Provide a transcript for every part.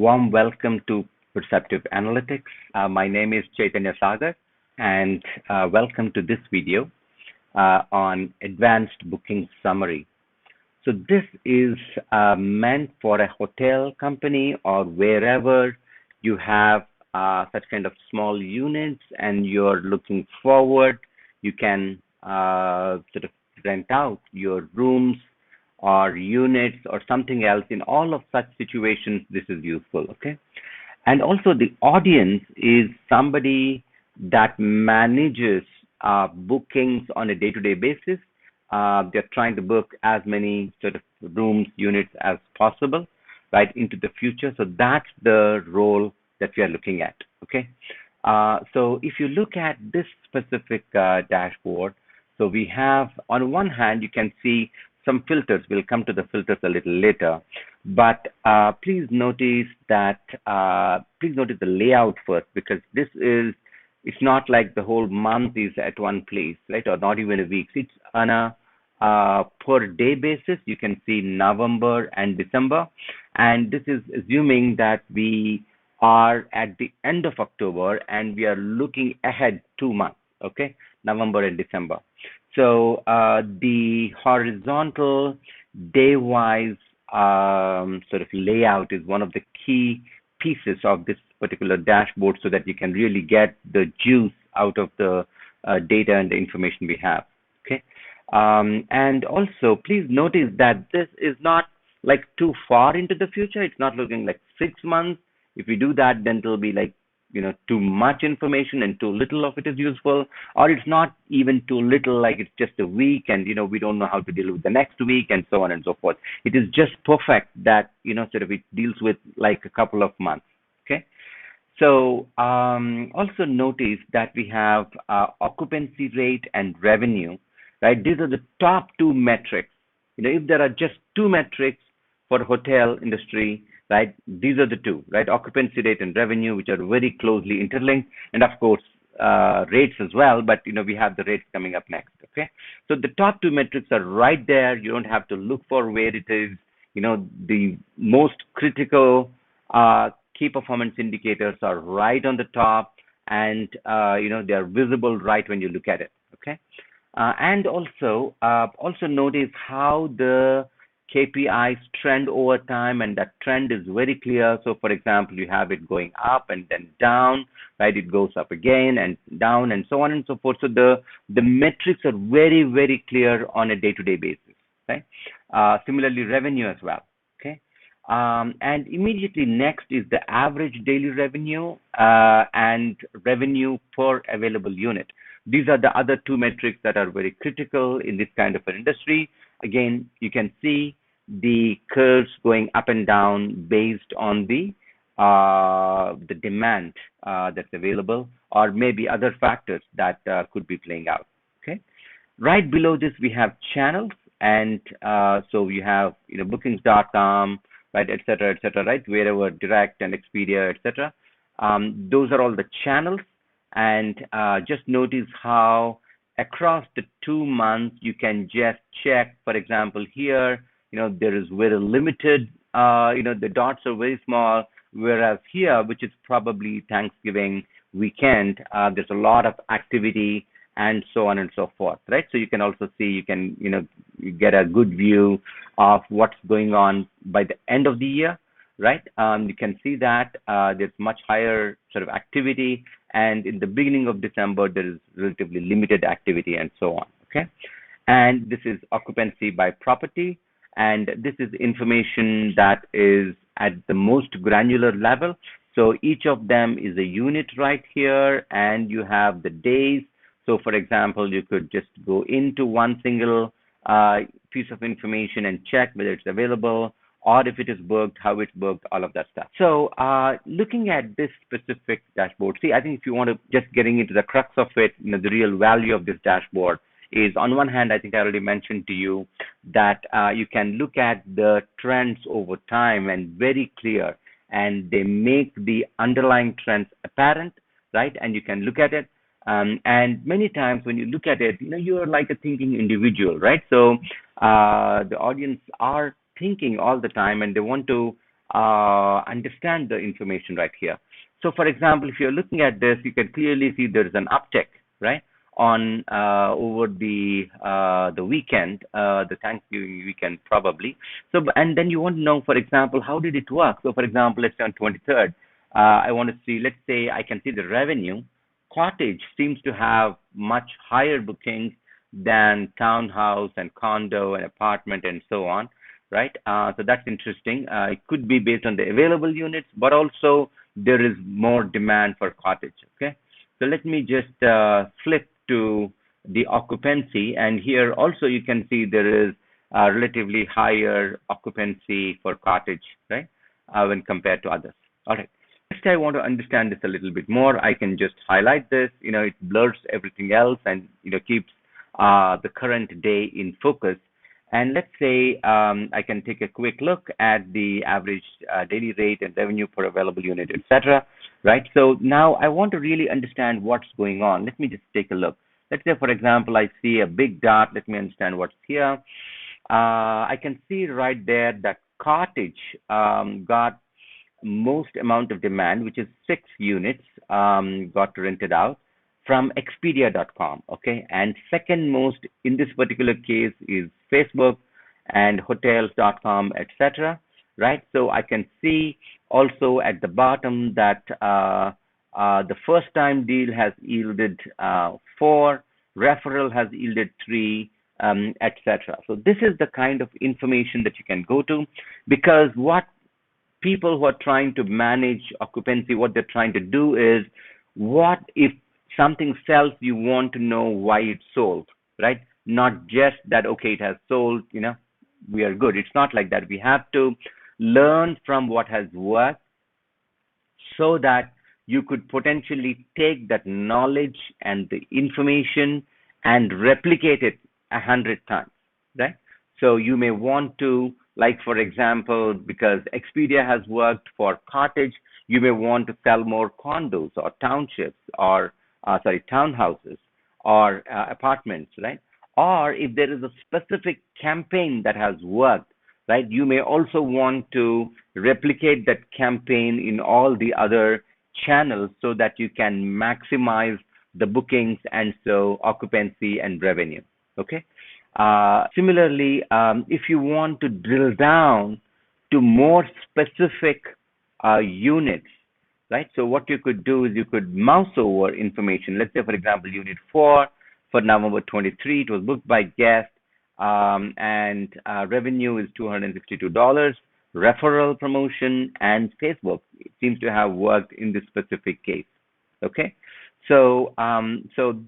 Warm welcome to Perceptive Analytics. My name is Chaitanya Sagar, and welcome to this video on Advanced Booking Summary. So this is meant for a hotel company or wherever you have such kind of small units and you're looking forward. You can sort of rent out your rooms or units or something else. In all of such situations, this is useful, okay? And also the audience is somebody that manages bookings on a day-to-day basis. They're trying to book as many sort of rooms, units as possible, right, into the future. So that's the role that we are looking at, okay? So if you look at this specific dashboard, so we have, on one hand, you can see some filters. We'll come to the filters a little later, but please notice that please notice the layout first, because this is, it's not like the whole month is at one place, right, or not even a week. It's on a per day basis. You can see November and December, and this is assuming that we are at the end of October and we are looking ahead 2 months, okay, November and December. So the horizontal day-wise sort of layout is one of the key pieces of this particular dashboard, so that you can really get the juice out of the data and the information we have. Okay, and also please notice that this is not like too far into the future. It's not looking like 6 months. If we do that, then it'll be like, too much information and too little of it is useful, or it's not even too little, like it's just a week and, we don't know how to deal with the next week and so on and so forth. It is just perfect that, sort of it deals with like a couple of months, okay? So also notice that we have occupancy rate and revenue, right? These are the top two metrics. If there are just two metrics for hotel industry, right, these are the two, right? Occupancy rate and revenue, which are very closely interlinked, and of course rates as well. But we have the rates coming up next. Okay, so the top two metrics are right there. You don't have to look for where it is. The most critical key performance indicators are right on the top, and they are visible right when you look at it. Okay, and also notice how the KPIs trend over time, and that trend is very clear. So for example, you have it going up and then down, right? It goes up again and down and so on and so forth. So the metrics are very, very clear on a day-to-day basis, right? Similarly, revenue as well, okay? And immediately next is the average daily revenue and revenue per available unit. These are the other two metrics that are very critical in this kind of an industry. Again, you can see the curves going up and down based on the demand that's available, or maybe other factors that could be playing out. Okay, right below this we have channels, and so you have bookings.com, right, etc., right, wherever direct and Expedia, etc. Those are all the channels, and just notice how across the 2 months you can just check. For example, here there is very limited, the dots are very small, whereas here, which is probably Thanksgiving weekend, there's a lot of activity and so on and so forth, right? So you can also see, you can you get a good view of what's going on by the end of the year, right? You can see that there's much higher sort of activity, and in the beginning of December there is relatively limited activity and so on. Okay, and this is occupancy by property, and this is information that is at the most granular level. So each of them is a unit right here, and you have the days. So for example, you could just go into one single piece of information and check whether it's available, or if it is booked, how it's booked, all of that stuff. So looking at this specific dashboard, see, I think if you want to just getting into the crux of it, the real value of this dashboard is, on one hand, I think I already mentioned to you that you can look at the trends over time and very clear, and they make the underlying trends apparent, right? And you can look at it. And many times when you look at it, you're like a thinking individual, right? So the audience are thinking all the time, and they want to understand the information right here. So, for example, if you're looking at this, you can clearly see there's an uptick, right, on over the weekend, the Thanksgiving weekend probably. So, and then you want to know, for example, how did it work? So, for example, let's say on 23rd, I want to see, let's say I can see the revenue. Cottage seems to have much higher bookings than townhouse and condo and apartment and so on, right? So that's interesting. It could be based on the available units, but also there is more demand for cottage. Okay, so let me just flip to the occupancy, and here also you can see there is a relatively higher occupancy for cottage, right, when compared to others. All right. Next, I want to understand this a little bit more. I can just highlight this. It blurs everything else and keeps the current day in focus. And let's say I can take a quick look at the average daily rate and revenue per available unit, etc. Right? So now I want to really understand what's going on. Let me just take a look. Let's say, for example, I see a big dot. Let me understand what's here. I can see right there that cottage got most amount of demand, which is 6 units got rented out from Expedia.com. Okay, and second most in this particular case is Facebook and hotels.com, etc. Right, so I can see also at the bottom that the first time deal has yielded 4, referral has yielded 3, etc. So this is the kind of information that you can go to, because what people who are trying to manage occupancy, what they're trying to do is, what if something sells, you want to know why it sold, right? Not just that, okay, it has sold, we are good. It's not like that. We have to learn from what has worked so that you could potentially take that knowledge and the information and replicate it 100 times, right? So you may want to, like, for example, because Expedia has worked for cottage, you may want to sell more condos or townships or, townhouses or apartments, right? Or if there is a specific campaign that has worked, right, you may also want to replicate that campaign in all the other channels so that you can maximize the bookings and so occupancy and revenue. Okay. Similarly, if you want to drill down to more specific units, right? So what you could do is you could mouse over information. Let's say, for example, unit 4 for November 23, it was booked by guest, and revenue is $262. Referral promotion and Facebook, it seems to have worked in this specific case. Okay, so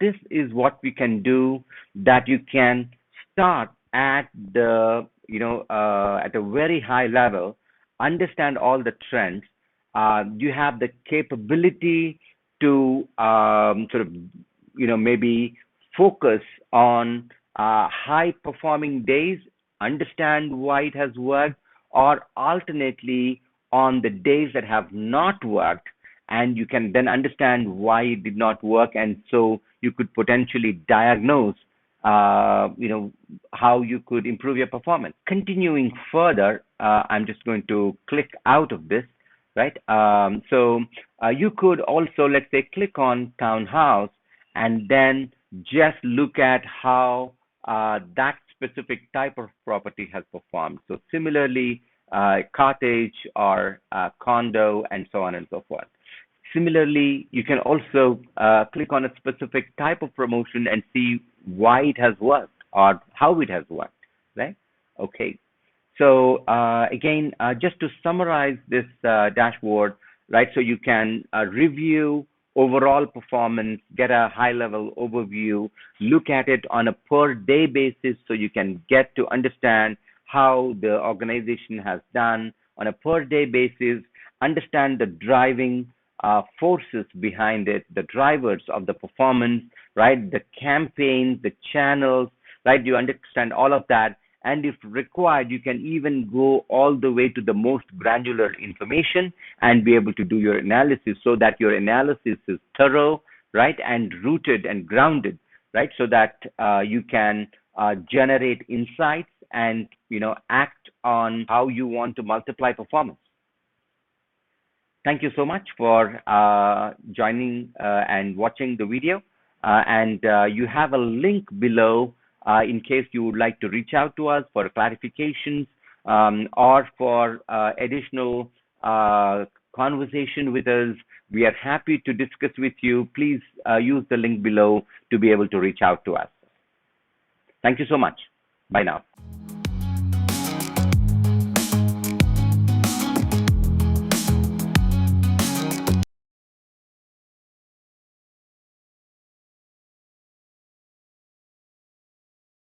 this is what we can do, that you can start at the at a very high level, understand all the trends. You have the capability to maybe focus on high performing days, understand why it has worked, or alternately on the days that have not worked, and you can then understand why it did not work, and so you could potentially diagnose how you could improve your performance. Continuing further, I'm just going to click out of this, right? So you could also, let's say, click on townhouse and then just look at how that specific type of property has performed. So similarly, cottage or condo and so on and so forth. Similarly, you can also click on a specific type of promotion and see why it has worked or how it has worked, right? Okay. So again, just to summarize this dashboard, right? So you can review overall performance, get a high-level overview, look at it on a per-day basis so you can get to understand how the organization has done on a per-day basis, understand the driving forces behind it, the drivers of the performance, right? The campaigns, the channels, right? You understand all of that. And if required, you can even go all the way to the most granular information and be able to do your analysis so that your analysis is thorough, right? And rooted and grounded, right? So that you can generate insights and, act on how you want to multiply performance. Thank you so much for joining and watching the video. And you have a link below in case you would like to reach out to us for clarifications or for additional conversation with us. We are happy to discuss with you. Please use the link below to be able to reach out to us. Thank you so much. Bye now.